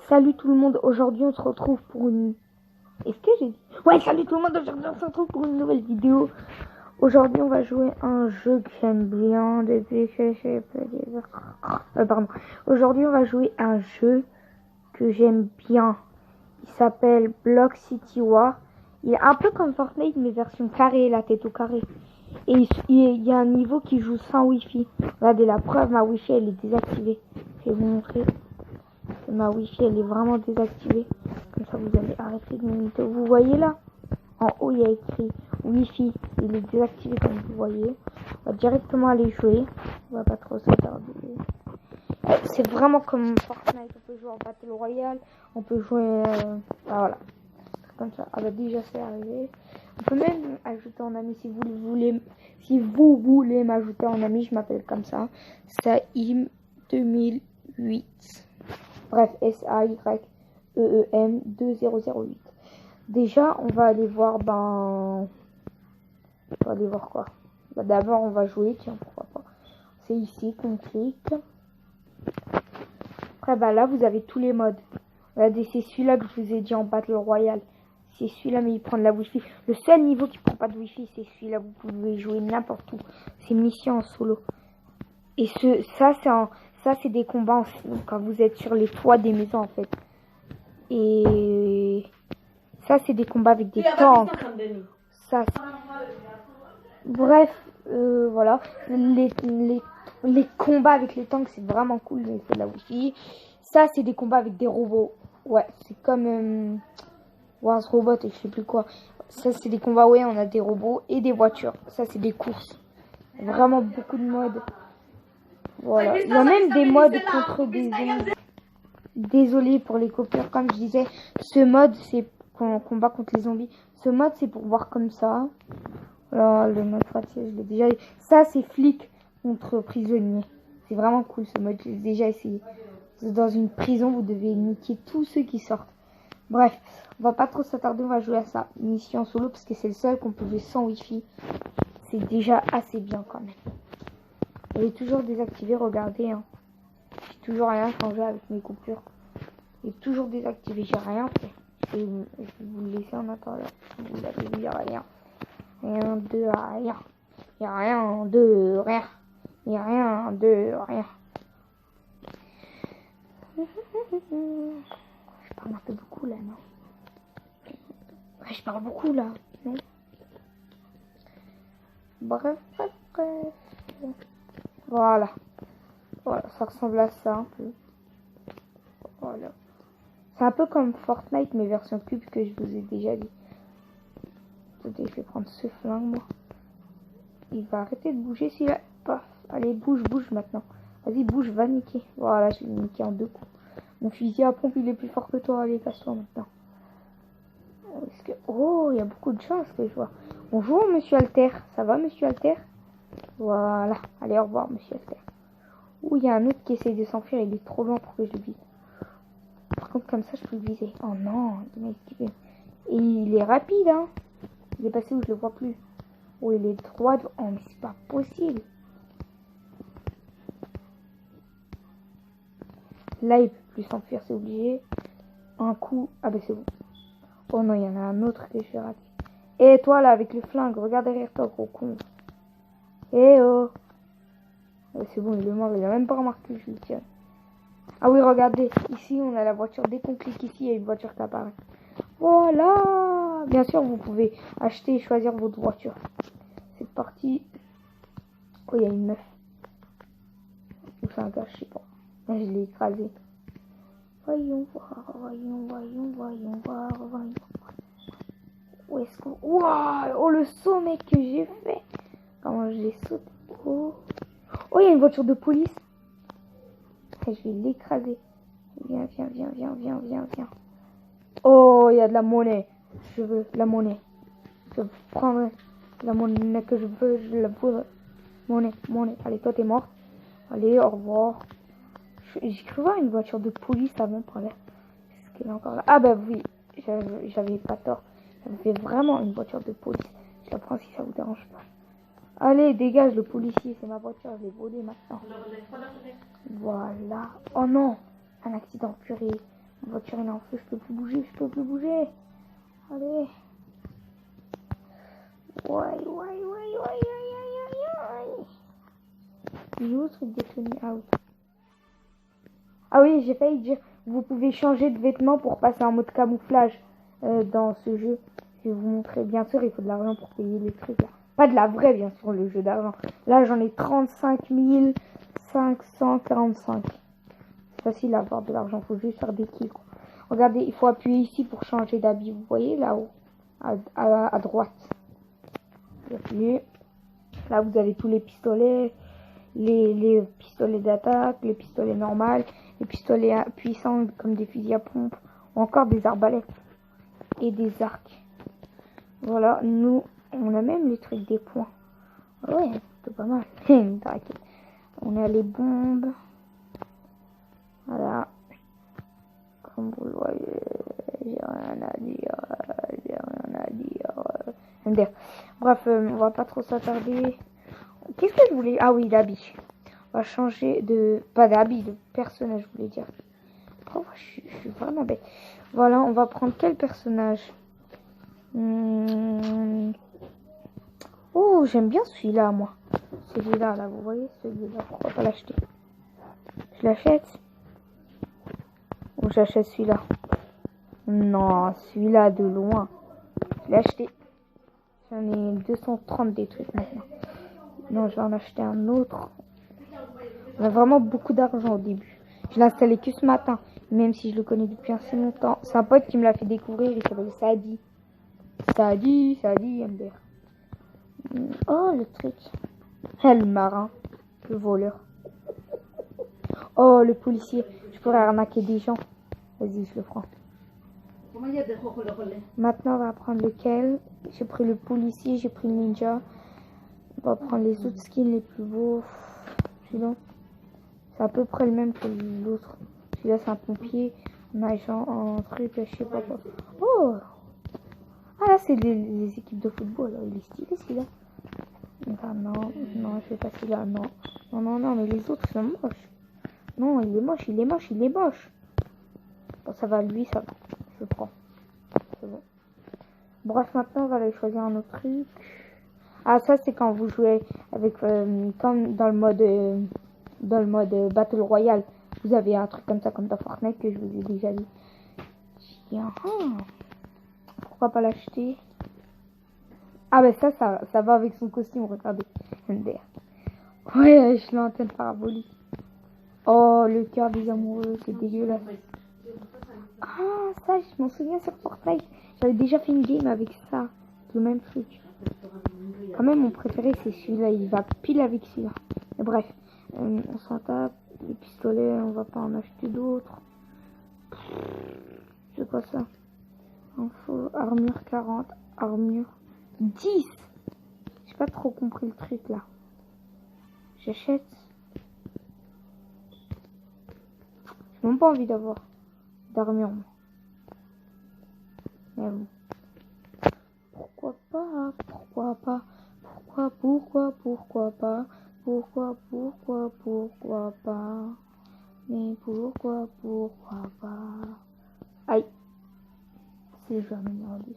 Salut tout le monde, aujourd'hui on se retrouve pour une... Est-ce que j'ai dit... Ouais, salut tout le monde, aujourd'hui on se retrouve pour une nouvelle vidéo. Aujourd'hui on va jouer un jeu que j'aime bien depuis que j'ai... pardon. Aujourd'hui on va jouer un jeu que j'aime bien. Il s'appelle Block City War. Il est un peu comme Fortnite mais version carré, la tête au carré. Et il y a un niveau qui joue sans wifi. Regardez la preuve, ma wifi elle est désactivée. Je vais vous montrer. Ma wifi elle est vraiment désactivée. Comme ça vous allez arrêter de m'imiter. Vous voyez là, en haut il y a écrit wifi. Il est désactivé comme vous voyez. On va directement aller jouer. On va pas trop s'attarder. C'est vraiment comme Fortnite. On peut jouer en Battle Royale. On peut jouer... voilà. Comme ça. Ah bah déjà c'est arrivé. On peut même ajouter en ami si vous voulez. Si vous voulez m'ajouter en ami, je m'appelle comme ça. Saïm 2008. Bref, SAYEEM 2008. Déjà, on va aller voir, on va aller voir quoi. Bah, d'abord, on va jouer, tiens, pourquoi pas. C'est ici qu'on clique. Après, bah là, vous avez tous les modes. Regardez, c'est celui-là que je vous ai dit en Battle Royale. C'est celui-là, mais il prend de la wifi. Le seul niveau qui prend pas de wifi, c'est celui-là. Vous pouvez jouer n'importe où. C'est mission en solo. Et ça, c'est des combats quand vous êtes sur les toits des maisons, en fait. Et ça, c'est des combats avec des tanks. Ça, bref, voilà. Les combats avec les tanks, c'est vraiment cool, mais c'est de la wifi. Ça, c'est des combats avec des robots. Ouais, c'est comme Wars Robot et je sais plus quoi. Ça, c'est des combats, ouais, on a des robots et des voitures. Ça, c'est des courses. Vraiment beaucoup de modes. Voilà. Il y a même des modes contre des zombies. Désolé pour les copieurs, comme je disais. Ce mode, c'est qu'on combat contre les zombies. Ce mode, c'est pour voir comme ça. Voilà, le mode facile, je l'ai déjà eu. Ça, c'est flic contre prisonnier. C'est vraiment cool ce mode, je l'ai déjà essayé. Dans une prison, vous devez niquer tous ceux qui sortent. Bref, on va pas trop s'attarder, on va jouer à ça. Mission solo, parce que c'est le seul qu'on peut jouer sans wifi. C'est déjà assez bien quand même. Elle est toujours désactivée, regardez. Hein. J'ai toujours rien changé avec mes coupures. Il est toujours désactivé, j'ai rien fait. Je vais vous le laisser en attendant. Vous l'avez vu, il n'y a rien. Rien de rien. Il n'y a rien de rien. Il n'y a rien de rien. Je parle un peu beaucoup là, non? Ouais, je parle beaucoup là, non? Bref. Voilà. Voilà, ça ressemble à ça un peu. Voilà. C'est un peu comme Fortnite, mais version cube que je vous ai déjà dit. Attendez, je vais prendre ce flingue, moi. Il va arrêter de bouger s'il a... Paf. Allez, bouge maintenant. Vas-y, bouge, va niquer. Voilà, je l'ai niqué en 2 coups. Mon fusil à pompe, il est plus fort que toi. Allez, casse-toi maintenant. Oh, il y a beaucoup de chance que je vois. Bonjour, monsieur Alter. Ça va, monsieur Alter? Voilà. Allez, au revoir, monsieur Alter. Ouh, il y a un autre qui essaie de s'enfuir. Il est trop loin pour que je le vise. Par contre, comme ça, je peux le viser. Oh non, il m'a esquivé. Et il est rapide, hein. Il est passé où je le vois plus. Oh, il est droit. Oh, mais c'est pas possible. Là, il peut plus s'enfuir, c'est obligé. Un coup. Ah, ben c'est bon. Oh non, il y en a un autre que je vais rater. Et toi, là, avec le flingue, regarde derrière toi, gros con. Eh oh. C'est bon, il est mort. Il a même pas remarqué que je le tiens. Ah oui, regardez. Ici, on a la voiture. Dès qu'on clique ici, il y a une voiture qui apparaît. Voilà. Bien sûr, vous pouvez acheter et choisir votre voiture. C'est parti. Oh, il y a une meuf. Ou c'est un gars, je sais pas. Là, je l'ai écrasé. Voyons voir. Où est-ce qu'on... Waouh. Oh, le saut, mec, que j'ai fait. Comment je l'ai sauté. Oh. Oh, il y a une voiture de police. Je vais l'écraser. Viens. Oh, il y a de la monnaie. Je veux la monnaie. Je veux prendre la monnaie que je veux. Je la veux. Monnaie. Allez, toi, t'es mort. Allez, au revoir. J'ai cru voir une voiture de police avant par là. Est-ce qu'elle est encore là? Ah, bah oui. J'avais pas tort. J'avais vraiment une voiture de police. Je la prends si ça vous dérange pas. Allez, dégage le policier, c'est ma voiture, je l'ai volée maintenant. Voilà. Oh non, un accident, purée. Ma voiture est en feu, je peux plus bouger, je peux plus bouger. Allez. Ouais. Il est où le truc des Tony Out? Ah oui, j'ai failli dire, vous pouvez changer de vêtements pour passer en mode camouflage dans ce jeu. Je vais vous montrer. Bien sûr, il faut de l'argent pour payer les trucs là. Pas de la vraie, bien sûr, le jeu d'argent. Là, j'en ai 35 545. C'est facile à avoir de l'argent, faut juste faire des kills, quoi. Regardez, il faut appuyer ici pour changer d'habit. Vous voyez là-haut, à droite. Vous appuyez. Là, vous avez tous les pistolets. Les pistolets d'attaque, les pistolets normaux, les pistolets puissants comme des fusils à pompe, ou encore des arbalètes et des arcs. Voilà, nous, on a même les trucs des points. Ouais, c'est pas mal. On a les bombes. Voilà. Comme vous le voyez, j'ai rien à dire. Bref, on va pas trop s'attarder. Qu'est-ce que je voulais? Ah oui, d'habit. On va changer de... Pas d'habit, de personnage, je voulais dire. Oh, je suis vraiment bête. Voilà, on va prendre quel personnage? Oh, j'aime bien celui-là, moi. Celui-là, là, vous voyez, celui-là. Pourquoi pas l'acheter? Je l'achète? Ou j'achète celui-là? Non, celui-là de loin. Je l'ai acheté. J'en ai 230 des trucs maintenant. Non, je vais en acheter un autre. On a vraiment beaucoup d'argent au début. Je l'ai installé que ce matin, même si je le connais depuis assez longtemps. C'est un pote qui me l'a fait découvrir, il s'appelle Sadi. Sadi, MDR. Oh, le truc. Le marin, le voleur. Oh, le policier. Je pourrais arnaquer des gens. Vas-y, je le prends. Maintenant, on va prendre lequel? J'ai pris le policier, j'ai pris le ninja. On va prendre les autres skins les plus beaux. Celui-là, c'est à peu près le même que l'autre. Celui-là, c'est un pompier. On a genre un truc, je sais pas quoi. Oh! Ah là, c'est les équipes de football. Là. Il est stylé celui-là. Enfin, non, je vais pas celui-là. Non, mais les autres sont moches. Non, il est moche. Bon, ça va, lui, ça va. Je le prends. C'est bon. Bref, maintenant, on va aller choisir un autre truc. Ah, ça, c'est quand vous jouez avec... comme dans le mode Battle Royale. Vous avez un truc comme ça, comme dans Fortnite, que je vous ai déjà dit. Pourquoi pas l'acheter? Ah, ben ça va avec son costume, regardez. MDR. Ouais, je l'antenne parabolique. Oh, le cœur des amoureux, c'est dégueulasse. Ah, ça, je m'en souviens sur Fortnite. J'avais déjà fait une game avec ça. Le même truc. Quand même, mon préféré, c'est celui-là. Il va pile avec celui-là. Mais bref, on s'en tape. Les pistolets, on va pas en acheter d'autres. C'est quoi ça? Info, armure 40, armure 10. J'ai pas trop compris le truc là. J'achète. J'ai même pas envie d'avoir d'armure. Mais bon. Pourquoi pas? Pourquoi pas? Pourquoi pas? Mais pourquoi pas? Aïe. C'est jamais merdé.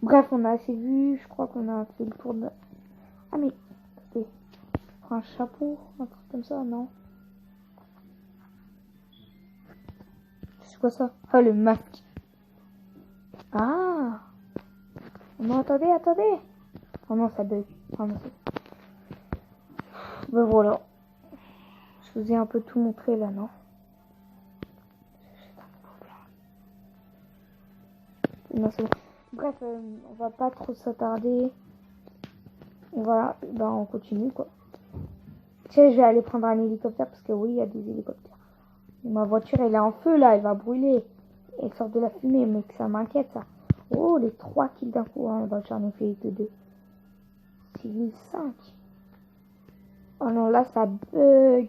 Bref, on a assez vu. Je crois qu'on a fait le tour de... Ah mais... Attendez. Un chapeau, un truc comme ça, non? C'est quoi ça? Ah, le masque. Ah! Non, attendez. Oh non, ça bug. Oh non, ben voilà. Je vous ai un peu tout montré là, non? Non, c'est bon. Bref, on va pas trop s'attarder. Voilà, ben on continue quoi. Tu sais, je vais aller prendre un hélicoptère parce que oui, il y a des hélicoptères. Et ma voiture, elle est en feu là, elle va brûler. Elle sort de la fumée, mais que ça m'inquiète ça. Oh, les 3 kills d'un coup. Hein. Ben, j'en ai fait que 2. 5. Oh non, là ça bug.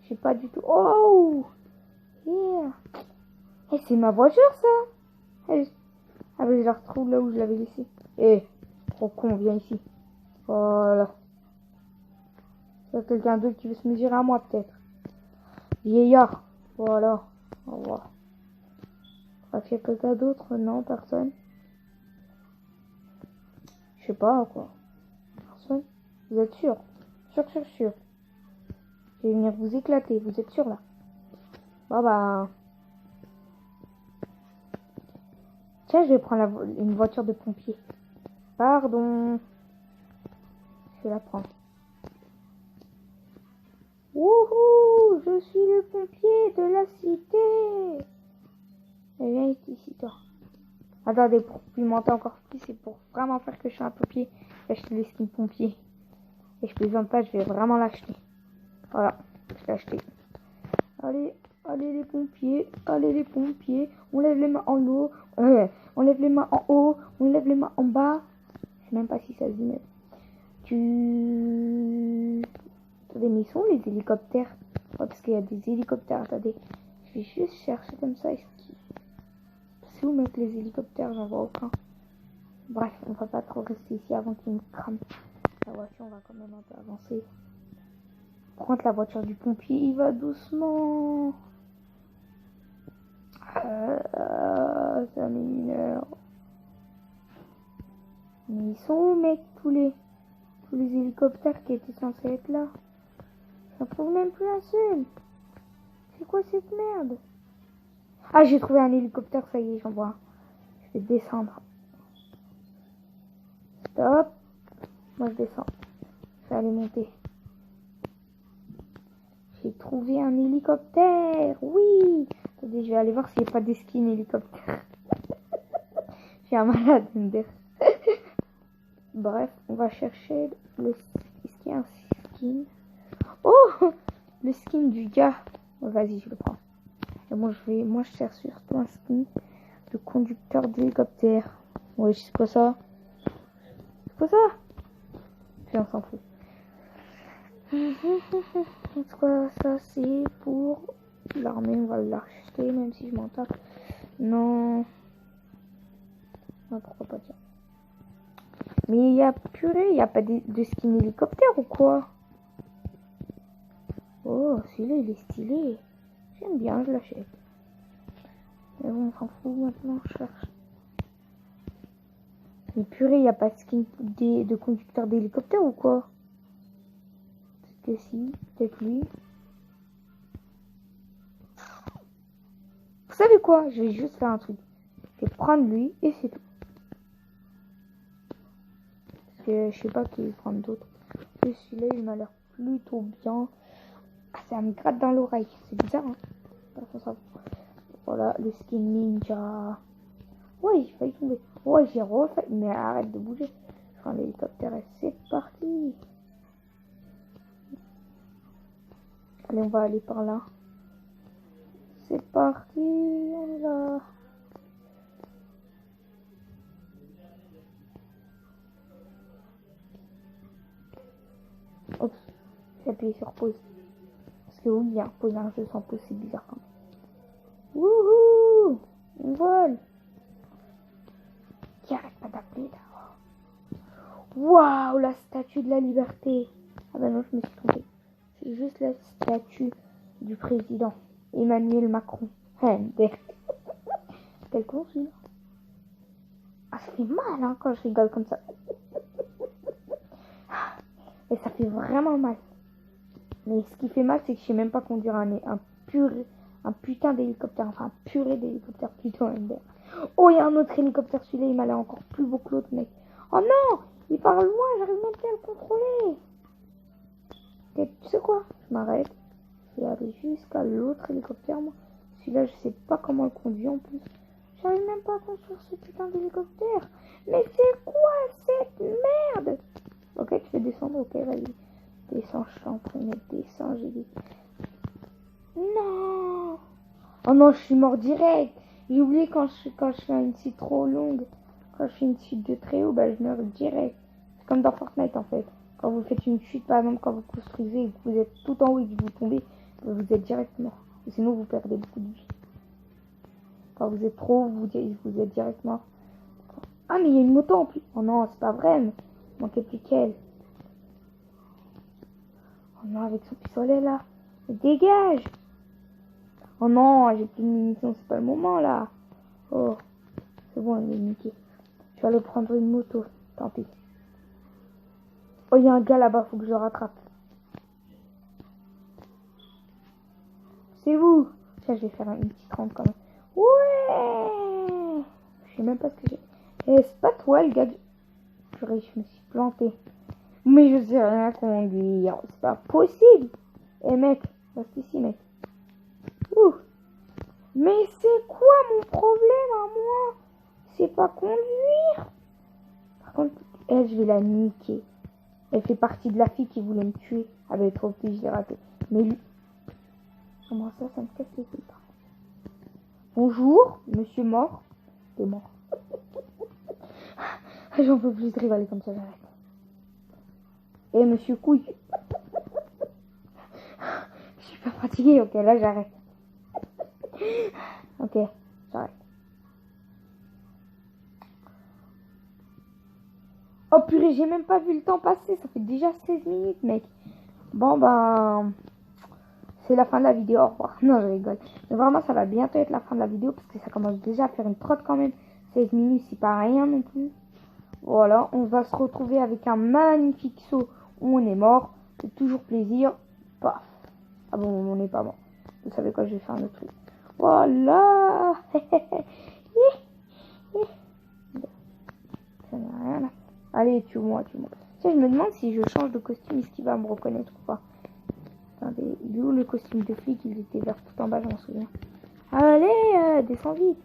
Je sais pas du tout. Oh! Yeah! Eh, c'est ma voiture ça! Ah, mais je la retrouve là où je l'avais laissée. Eh, trop con, viens ici. Voilà. Il y a quelqu'un d'autre qui veut se mesurer à moi, peut-être. Vieillard. Voilà. Au revoir. Est-ce qu'il y a quelqu'un d'autre? Non, personne. Je sais pas, quoi. Personne. Vous êtes sûr? Sûr. Je vais venir vous éclater. Vous êtes sûr, là? Bah. Tiens, je vais prendre une voiture de pompier. Pardon. Je vais la prendre. Wouhou! Je suis le pompier de la cité. Et viens ici, toi. Attendez, pour pimenter encore plus, c'est pour vraiment faire que je suis un pompier. J'ai acheté le skin pompier. Et je plaisante pas, je vais vraiment l'acheter. Voilà, je l'ai acheté. Allez les pompiers. On lève les mains en haut. On lève les mains en haut. On lève les mains en bas. Je sais même pas si ça se dit même. Attendez, mais ils sont les hélicoptères? Ouais, parce qu'il y a des hélicoptères. Attendez, je vais juste chercher comme ça. C'est où mettre les hélicoptères? J'en vois aucun. Bref, on va pas trop rester ici avant qu'il me crame. La voiture, on va quand même un peu avancer. Par contre, la voiture du pompier, il va doucement. Ça m'énerve. Mais ils sont où, mec, tous les hélicoptères qui étaient censés être là? J'en trouve même plus un seul. C'est quoi cette merde? Ah, j'ai trouvé un hélicoptère, ça y est, j'en vois. Je vais descendre. Stop. Moi, je descends. Je vais aller monter. J'ai trouvé un hélicoptère. Oui. Attendez, je vais aller voir s'il n'y a pas des skins hélicoptères. J'ai un malade, Ender. Bref, on va chercher est-ce qu'il y a un skin? Oh, le skin du gars. Vas-y, je le prends. Et moi, je cherche surtout un skin de conducteur d'hélicoptère. Ouais, c'est quoi ça? C'est quoi ça? Puis on s'en fout. C'est quoi ça? C'est pour l'armée. On va l'acheter, même si je m'en tape. Non. Non, pourquoi pas dire. Mais il y a purée, il n'y a pas de skin hélicoptère ou quoi? Oh, celui-là, il est stylé. J'aime bien, je l'achète. Mais bon, on s'en fout maintenant, je cherche. Mais purée, il n'y a pas de skin de conducteur d'hélicoptère ou quoi? Peut-être que si, peut-être lui. Vous savez quoi? Je vais juste faire un truc. Je vais prendre lui et c'est tout. Parce que je sais pas qui prendre d'autres. Et celui-là, il m'a l'air plutôt bien. Ah, ça me gratte dans l'oreille. C'est bizarre, hein? Voilà, le skin ninja. Ouais, j'ai failli tomber. Ouais, j'ai refait. Mais arrête de bouger. Je prends l'hélicoptère et c'est parti. Allez, on va aller par là. C'est parti, on est là. Oups, j'ai appuyé sur pause. Parce que oui, bien, pause un jeu sans pause, c'est bizarre quand même. Wouhou, on vole. Qui arrête pas d'appeler là. Waouh, la statue de la liberté. Ah bah non, je me suis trompée. C'est juste la statue du président Emmanuel Macron. Quel con celui-là. Ah, ça fait mal hein, quand je rigole comme ça. Et ça fait vraiment mal. Mais ce qui fait mal, c'est que je sais même pas conduire un putain d'hélicoptère. Enfin, un purée d'hélicoptère plutôt. Oh, il y a un autre hélicoptère. Celui-là, il m'a l'air encore plus beau que l'autre, mec. Oh non, il part loin. J'arrive même plus à le contrôler. Et tu sais quoi? Je m'arrête. Je vais aller jusqu'à l'autre hélicoptère, moi. Celui-là, je sais pas comment le conduire en plus. J'arrive même pas à construire ce putain d'hélicoptère. Mais c'est quoi cette merde? Ok, tu fais descendre. Ok, vas-y. Descends, je t'en prie, mais descends, j'ai dit. Non! Oh non, je suis mort direct. J'ai oublié quand je fais une suite trop longue. Quand je fais une suite de très haut, bah je meurs direct. C'est comme dans Fortnite en fait. Quand vous faites une chute, par exemple, quand vous construisez et que vous êtes tout en haut et que vous tombez, vous êtes direct mort. Et sinon, vous perdez beaucoup de vie. Quand vous êtes trop haut, vous êtes direct mort. Ah, mais il y a une moto en plus. Oh non, c'est pas vrai. Mais manquait plus qu'elle. Oh non, avec son pistolet là. Dégage. Oh non, j'ai plus de munitions, c'est pas le moment là. Oh, c'est bon, il est niqué. Je vais aller prendre une moto, tant pis. Oh, il y a un gars là-bas, faut que je le rattrape. C'est vous. Tiens, je vais faire une petite rampe quand même. Ouais. Je sais même pas ce que j'ai. Eh, c'est pas toi le gars. Purée, je me suis planté. Mais je sais rien conduire. C'est pas possible. Eh mec, reste ici mec. Ouh. Mais c'est quoi mon problème à moi? C'est pas conduire. Par contre, elle, je vais la niquer. Elle fait partie de la fille qui voulait me tuer. Ah ben trop petit, je l'ai raté. Mais lui... Comment ça me casse les couilles. Bonjour, monsieur mort. T'es mort. J'en peux plus de rigoler comme ça, j'arrête. Et monsieur couille. Je suis pas fatiguée, ok, là j'arrête. Ok, j'arrête. Oh purée, j'ai même pas vu le temps passer, ça fait déjà 16 minutes mec. Bon ben... C'est la fin de la vidéo, au revoir. Non, je rigole. Mais vraiment, ça va bientôt être la fin de la vidéo parce que ça commence déjà à faire une trotte quand même. 16 minutes, c'est pas rien non plus. Voilà, on va se retrouver avec un magnifique saut où on est mort. C'est toujours plaisir. Paf. Ah bon, on n'est pas mort. Vous savez quoi, je vais faire un autre truc. Voilà. Ça n'a rien à... Allez, tue-moi, tue-moi. Tiens, je me demande si je change de costume, est-ce qu'il va me reconnaître ou pas. Attendez, il est où le costume de flic? Il était vers tout en bas, je m'en souviens. Allez, descends vite.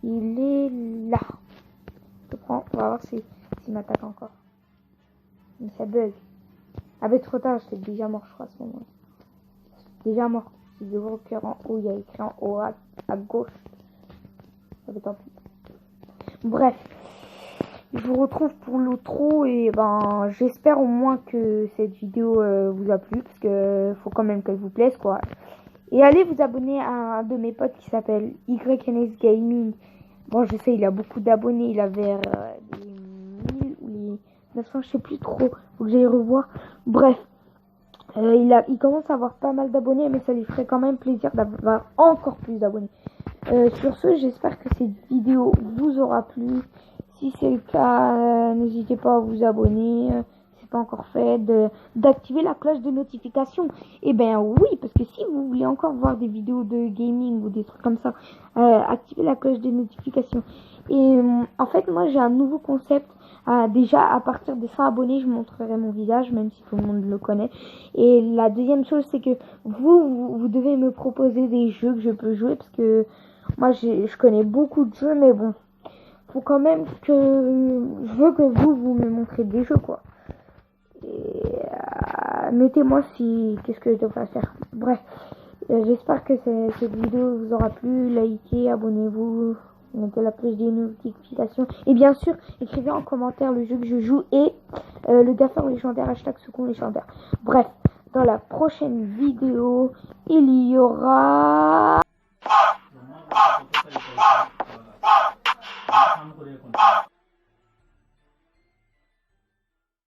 Il est là. Je prends, on va voir s'il m'attaque encore. Mais ça bug. Ah ben trop tard, j'étais déjà mort, je crois, à ce moment-là. Déjà mort. C'est de gros cœur en haut, il y a écrit en haut à gauche. Ça fait tant pis. Bref. Je vous retrouve pour l'outro et ben j'espère au moins que cette vidéo vous a plu parce que faut quand même qu'elle vous plaise quoi. Et allez vous abonner à un de mes potes qui s'appelle YNS Gaming. Bon je sais il a beaucoup d'abonnés, il a vers les 1000 ou les 900 je sais plus trop, faut que j'aille revoir. Bref, il commence à avoir pas mal d'abonnés mais ça lui ferait quand même plaisir d'avoir encore plus d'abonnés. Sur ce j'espère que cette vidéo vous aura plu. Si c'est le cas, n'hésitez pas à vous abonner, c'est pas encore fait, d'activer la cloche de notification. Et ben oui, parce que si vous voulez encore voir des vidéos de gaming ou des trucs comme ça, activez la cloche de notification. Et en fait, moi j'ai un nouveau concept. Déjà, à partir des 100 abonnés, je montrerai mon visage, même si tout le monde le connaît. Et la deuxième chose, c'est que vous devez me proposer des jeux que je peux jouer, parce que moi je connais beaucoup de jeux, mais bon. Faut quand même que je veux que vous me montrez des jeux quoi. Et mettez-moi si qu'est-ce que je devrais faire. Bref, j'espère que cette vidéo vous aura plu. Likez, abonnez-vous, mettez la cloche des notifications et bien sûr écrivez en commentaire le jeu que je joue et le gaffeur légendaire #second légendaire. Bref, dans la prochaine vidéo il y aura